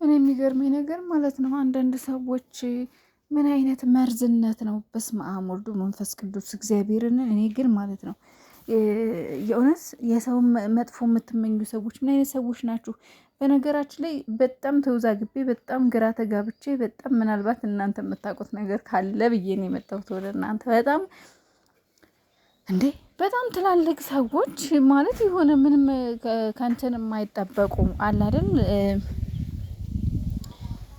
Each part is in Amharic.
እኔ የሚገርመኝ ነገር ማለት ነው አንዳንድ ሰዎች ምን አይነት መርዝነት ነው? በስመ አብ ወልድ መንፈስ ቅዱስ እግዚአብሔርን። እኔ ግን ማለት ነው የእውነት የሰው መጥፎ የምትመኙ ሰዎች ምን አይነት ሰዎች ናችሁ? በነገራችን ላይ በጣም ተወዛግቤ በጣም ግራ ተጋብቼ በጣም ምናልባት እናንተ የምታውቁት ነገር ካለ ብዬ ነው የመጣሁት ወደ እናንተ። በጣም እንዴ በጣም ትላልቅ ሰዎች ማለት የሆነ ምንም ከእንትን የማይጠበቁ አለ አይደል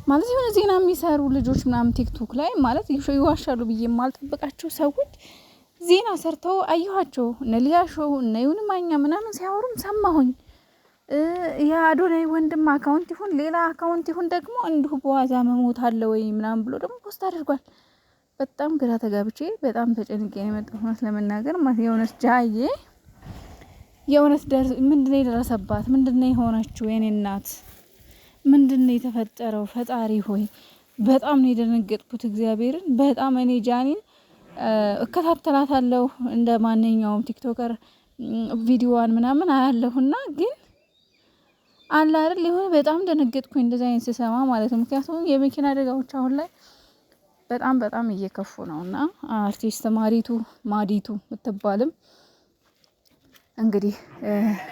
ማለት የሆነ ዜና የሚሰሩ ልጆች ምናምን ቲክቶክ ላይ ማለት ይዋሻሉ ብዬ የማልጠብቃቸው ሰዎች ዜና ሰርተው አየኋቸው። እነ ሊያሾ እነ ይሁን ማኛ ምናምን ሲያወሩም ሰማሁኝ። የአዶናይ ወንድም አካውንት ይሁን ሌላ አካውንት ይሁን ደግሞ እንዲሁ በዋዛ መሞት አለ ወይ ምናምን ብሎ ደግሞ ፖስት አድርጓል። በጣም ግራ ተጋብቼ በጣም ተጨንቄ ነው የመጣሁት ለመናገር ማለት የእውነት ጃዬ የእውነት ምንድነው የደረሰባት? ምንድነው የሆነችው? የኔ እናት ምንድነው የተፈጠረው? ፈጣሪ ሆይ በጣም ነው የደነገጥኩት እግዚአብሔርን። በጣም እኔ ጃኒን እከታተላታለሁ እንደ ማንኛውም ቲክቶከር ቪዲዮዋን ምናምን አያለሁና ግን አለ አይደል የሆነ በጣም ደነገጥኩኝ እንደዚህ አይነት ስሰማ ማለት ነው። ምክንያቱም የመኪና አደጋዎች አሁን ላይ በጣም በጣም እየከፉ ነውና አርቲስት ማዲቱ ምትባልም እንግዲህ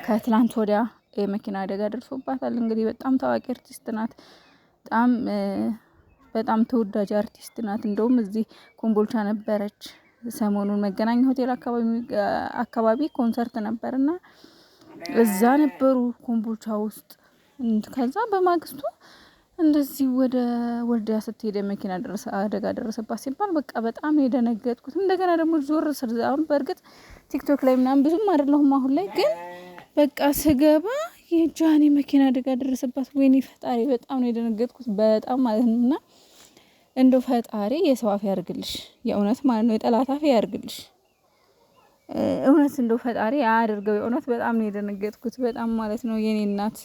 ከትላንት ወዲያ የመኪና አደጋ ደርሶባታል። እንግዲህ በጣም ታዋቂ አርቲስት ናት። በጣም ተወዳጅ አርቲስት ናት። እንደውም እዚህ ኮምቦልቻ ነበረች ሰሞኑን መገናኛ ሆቴል አካባቢ ኮንሰርት ነበርና እዛ ነበሩ ኮምቦልቻ ውስጥ። ከዛ በማግስቱ እንደዚህ ወደ ወልዲያ ስትሄድ መኪና አደጋ ደረሰባት ሲባል በቃ በጣም የደነገጥኩት። እንደገና ደግሞ ዞር ስል አሁን በእርግጥ ቲክቶክ ላይ ምናምን ብዙም አይደለሁም አሁን ላይ ግን በቃ ስገባ የጃኒ መኪና አደጋ ደረሰባት። ወይኔ ፈጣሪ በጣም ነው የደነገጥኩት በጣም ማለት ነው። እና እንደው ፈጣሪ የሰው አፍ ያርግልሽ የእውነት ማለት ነው፣ የጠላት አፍ ያርግልሽ እውነት እንደው ፈጣሪ አያድርገው። የእውነት በጣም ነው የደነገጥኩት በጣም ማለት ነው የኔ እናት።